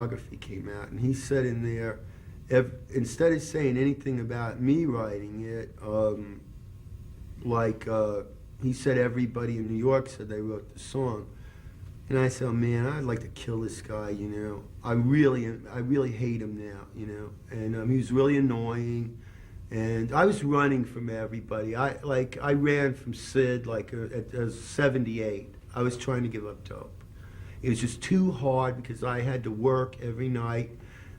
biography came out, and he said in there, instead of saying anything about me writing it, he said everybody in New York said they wrote the song. And I said, oh man, I'd like to kill this guy, you know. I really hate him now, you know. And he was really annoying. And I was running from everybody. I ran from Sid at 78. I was trying to give up dope. It was just too hard because I had to work every night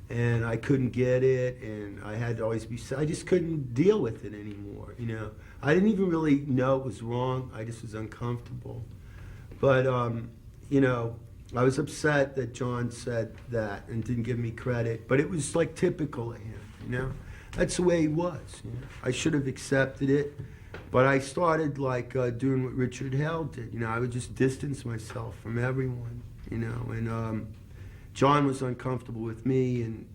and I couldn't get it, and I had to always be, I just couldn't deal with it anymore, you know. I didn't even really know it was wrong. I just was uncomfortable. But, you know, I was upset that John said that and didn't give me credit, but it was like typical of him, you know. That's the way he was, you know. I should have accepted it, but I started doing what Richard Hell did, you know. I would just distance myself from everyone, you know, and John was uncomfortable with me, and,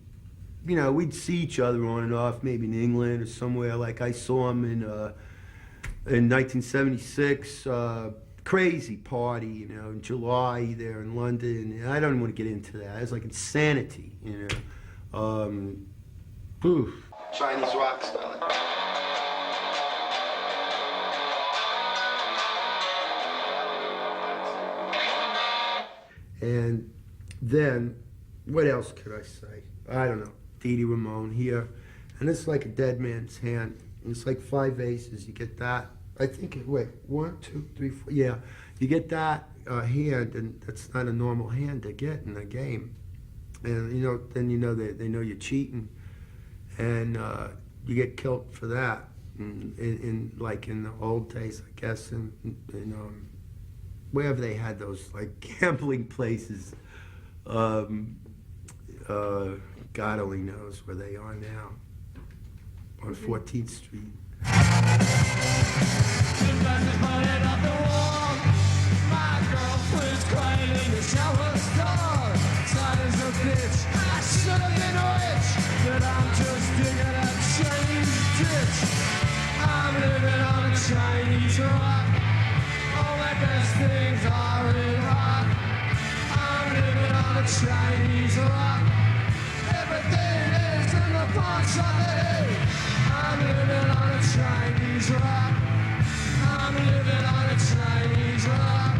you know, we'd see each other on and off, maybe in England or somewhere. Like I saw him in 1976, crazy party, you know, in July there in London. And I don't want to get into that. It was like insanity, you know. Chinese rock style. And then, what else could I say? I don't know. Dee Dee Ramone here. And it's like a dead man's hand. And it's like 5 aces. You get that. I think, wait, 1, 2, 3, 4. Yeah, you get that hand, and that's not a normal hand to get in a game. And, you know, then you know they know you're cheating. And you get killed for that. In the old days, I guess, in wherever they had those, like, gambling places. God only knows where they are now, on 14th Street. My girlfriend's crying in the shower stall. Tired as a bitch, I should have been rich, but I'm just digging a Chinese ditch. I'm living on a Chinese rock. All my best things are in rock. I'm living on a Chinese rock. Everything is in the pawn shop. I'm living on a Chinese rock. I'm living on a Chinese rock.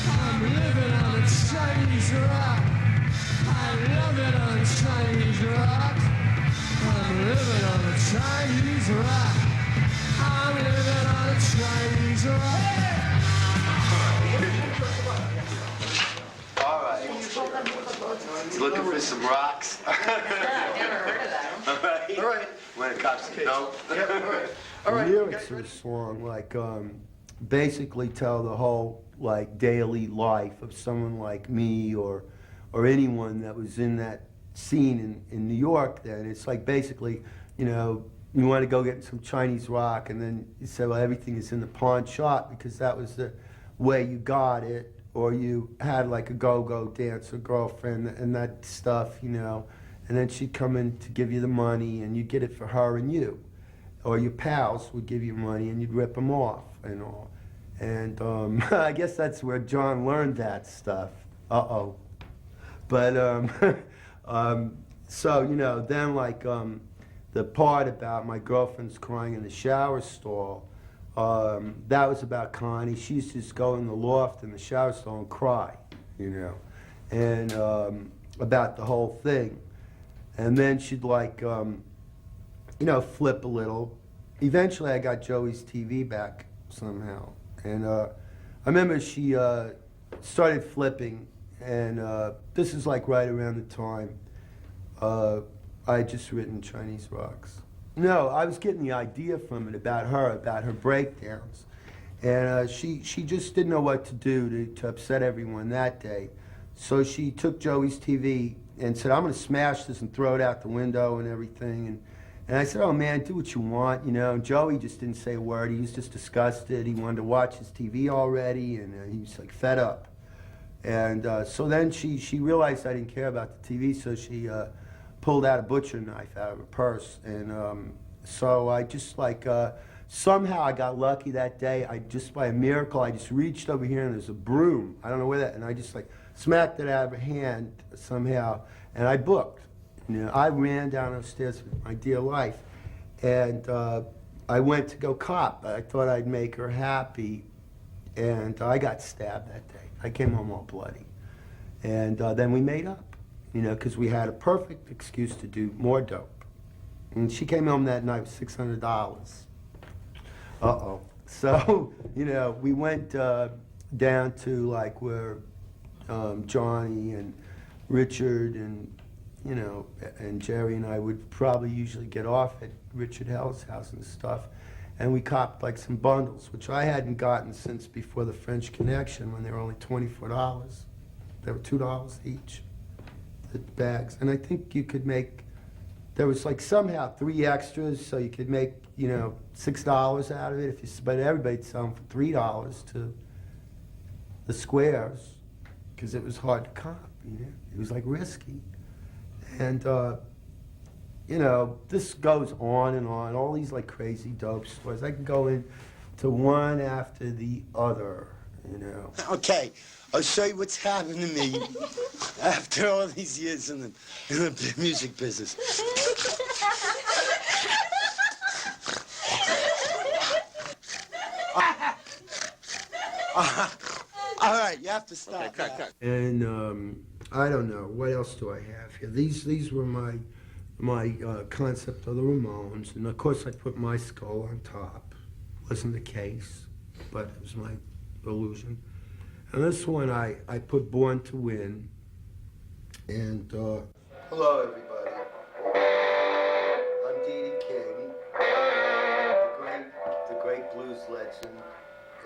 I'm living on a Chinese rock. I love it on Chinese rock. I'm living on a Chinese rock. I'm living on a Chinese rock. All right. He's looking for some rocks. Yeah, I've never heard of that. All right. When it comes to dope. Yeah, all right. All right. The lyrics of the song, basically tell the whole, daily life of someone like me or anyone that was in that scene in New York then. It's like basically, you know, you want to go get some Chinese rock, and then you say, well, everything is in the pawn shop because that was the way you got it, or you had like a go-go dancer girlfriend and that stuff, you know, and then she'd come in to give you the money and you'd get it for her and you. Or your pals would give you money and you'd rip them off and all. And I guess that's where John learned that stuff. Uh-oh. But, so, you know, then the part about my girlfriend's crying in the shower stall, that was about Connie. She used to just go in the loft in the shower stall and cry, you know, and about the whole thing. And then she'd you know, flip a little. Eventually I got Joey's TV back somehow. And I remember she started flipping, and this is like right around the time I had just written Chinese Rocks. No, I was getting the idea from it about her breakdowns. And she just didn't know what to do to upset everyone that day. So she took Joey's TV and said, I'm going to smash this and throw it out the window and everything. And I said, oh man, do what you want, you know. And Joey just didn't say a word. He was just disgusted. He wanted to watch his TV already, and he was like fed up. And so then she realized I didn't care about the TV, so she pulled out a butcher knife out of her purse. And so I just somehow I got lucky that day. By a miracle, I just reached over here and there's a broom. I don't know where that, and I just smacked it out of her hand somehow. and I booked. You know, I ran down those stairs with my dear life, and I went to go cop. I thought I'd make her happy, and I got stabbed that day. I came home all bloody, and then we made up, you know, because we had a perfect excuse to do more dope. And she came home that night with $600. Uh-oh. So, you know, we went down to like where Johnny and Richard and, you know, and Jerry and I would probably usually get off at Richard Hell's house and stuff. And we copped like some bundles, which I hadn't gotten since before the French Connection when they were only $24. They were $2 each, the bags. And I think you could make, there was like somehow 3 extras, so you could make, you know, $6 out of it. If you, but everybody'd sell them for $3 to the squares, because it was hard to cop, you know. It was like risky. And, you know, this goes on and on, all these like crazy dope stores. I can go into one after the other, you know. Okay, I'll show you what's happened to me after all these years in the music business. All right, you have to stop. Okay, cut. And I don't know, what else do I have here? These were my concept of the Ramones, and of course I put my skull on top. Wasn't the case, but it was my illusion. And this one I put Born to Win. And hello everybody. I'm Dee Dee King, the great blues legend,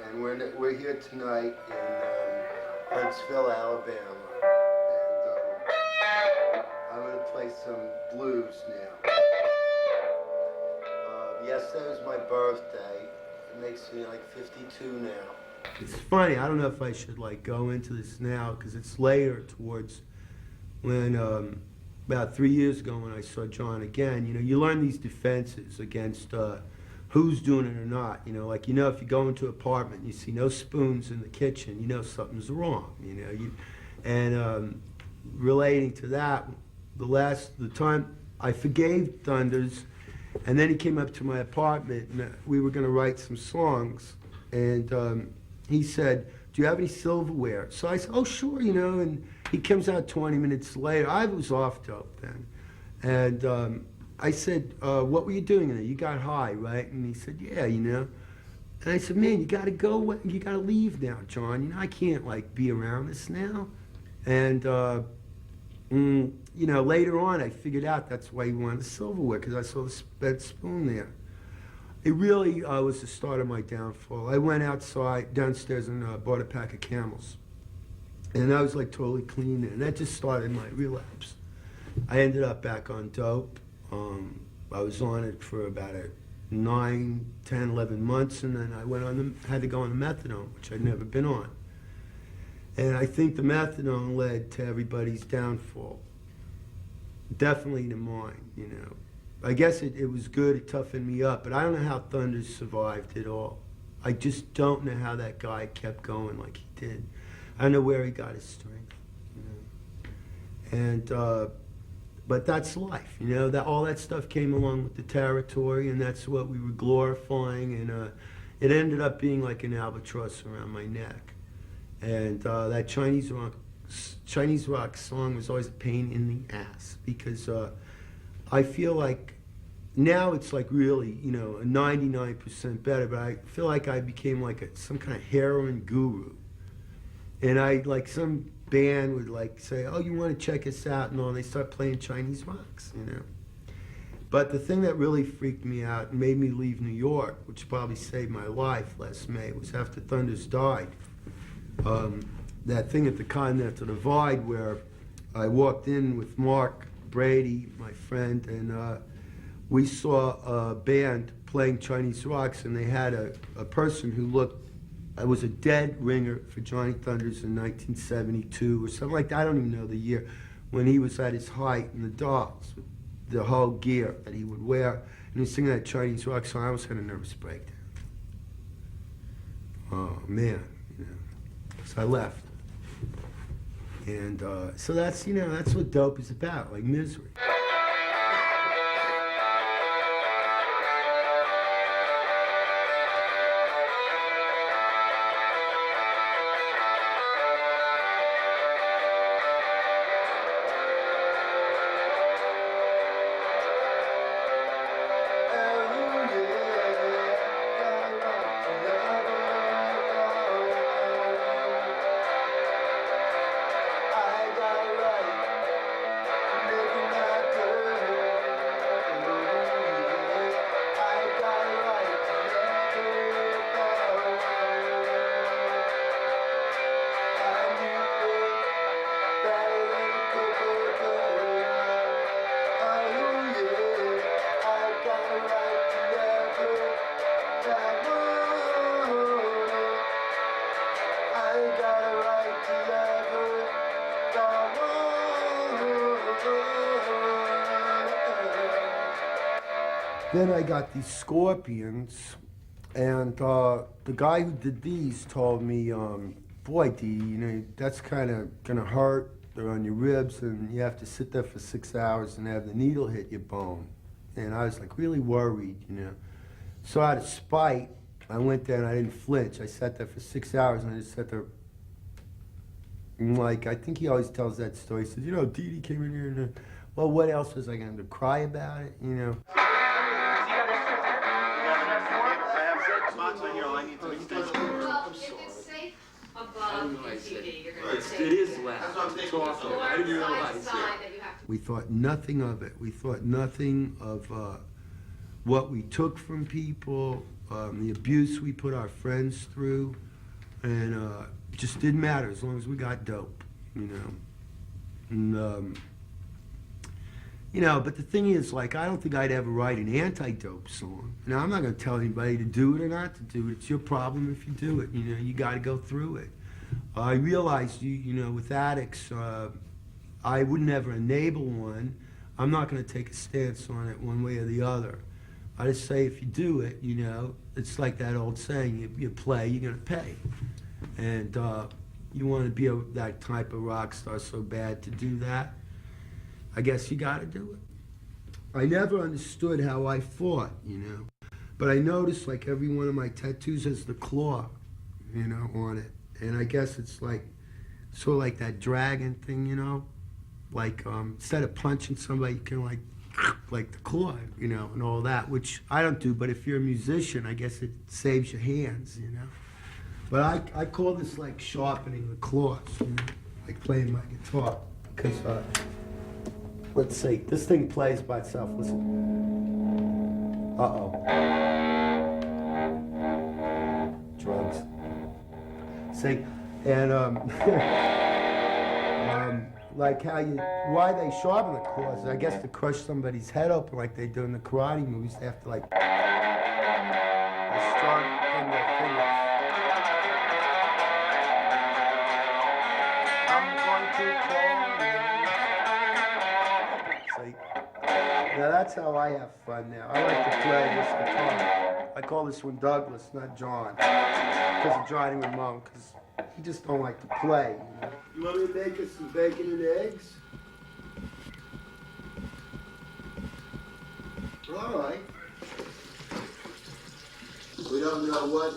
and we're here tonight in Huntsville, Alabama. I'm going to play some blues now. Yesterday was my birthday. It makes me like 52 now. It's funny, I don't know if I should like go into this now because it's later towards when, about 3 years ago when I saw John again, you know, you learn these defenses against who's doing it or not. You know, like, you know, if you go into an apartment and you see no spoons in the kitchen, you know something's wrong, you know. And relating to that, the time I forgave Thunders, and then he came up to my apartment and we were going to write some songs, and he said, do you have any silverware? So I said, oh sure, you know, and he comes out 20 minutes later. I was off dope then, and I said, what were you doing in there? You got high, right? And he said, yeah, you know. And I said, man, you got to go, you got to leave now, John. You know, I can't like be around this now. And you know, later on, I figured out that's why he wanted the silverware, because I saw the sped spoon there. It really was the start of my downfall. I went downstairs, and bought a pack of Camels. And I was like totally clean, and that just started my relapse. I ended up back on dope. I was on it for about 9, 10, 11 months, and then I had to go on the methadone, which I'd never been on. And I think the methadone led to everybody's downfall. Definitely to mine, you know. I guess it was good, it toughened me up, but I don't know how Thunders survived it all. I just don't know how that guy kept going like he did. I don't know where he got his strength, you know. And, but that's life, you know. All that stuff came along with the territory, and that's what we were glorifying, and it ended up being like an albatross around my neck. And that Chinese rock song was always a pain in the ass, because I feel like now it's like really, you know, 99% better, but I feel like I became like some kind of heroin guru. And like some band would like say, oh, you want to check us out and all, and they start playing Chinese rocks, you know. But the thing that really freaked me out and made me leave New York, which probably saved my life last May, was after Thunders died. That thing at the Continental Divide where I walked in with Mark Brady, my friend, and we saw a band playing Chinese rocks, and they had a person who was a dead ringer for Johnny Thunders in 1972 or something like that. I don't even know the year, when he was at his height in the Dolls, with the whole gear that he would wear, and he was singing that Chinese rock song. I almost had a nervous breakdown. Oh man, you know. So I left. And so that's, you know, that's what dope is about, like misery. Then I got these scorpions, and the guy who did these told me, boy, Dee, you know, that's kind of gonna hurt. They're on your ribs, and you have to sit there for 6 hours and have the needle hit your bone. And I was like really worried, you know. So out of spite, I went there and I didn't flinch. I sat there for 6 hours and I just sat there. And like, I think he always tells that story. He says, you know, Dee Dee came in here and, well, what else was I going to cry about it, you know? Well, if it's safe above UTD, you're going to take It is loud. It's awful. I didn't realize. We thought nothing of it. We thought nothing of what we took from people, the abuse we put our friends through, and it just didn't matter as long as we got dope, you know. And, you know, but the thing is, like, I don't think I'd ever write an anti-dope song. Now, I'm not going to tell anybody to do it or not to do it. It's your problem if you do it. You know, you got to go through it. I realized, you know, with addicts, I would never enable one. I'm not going to take a stance on it one way or the other. I just say if you do it, you know, it's like that old saying, you play, you're going to pay. And you want to be that type of rock star so bad to do that, I guess you got to do it. I never understood how I fought, you know. But I noticed like every one of my tattoos has the claw, you know, on it. And I guess it's like, sort of like that dragon thing, you know. Like instead of punching somebody, you can like the claw, you know, and all that, which I don't do. But if you're a musician, I guess it saves your hands, you know. But I call this like sharpening the claws, you know, like playing my guitar. Because, let's see, this thing plays by itself, listen. Uh-oh. Drugs. See, and like why they sharpen the claws, I guess to crush somebody's head open like they do in the karate movies. They have to like, strong in their fingers. I'm going to call you. See, now that's how I have fun now. I like to play this guitar. I call this one Douglas, not John, because of Johnny Ramone, because he just don't like to play. You know? You want me to make us some bacon and eggs? All right. We don't know what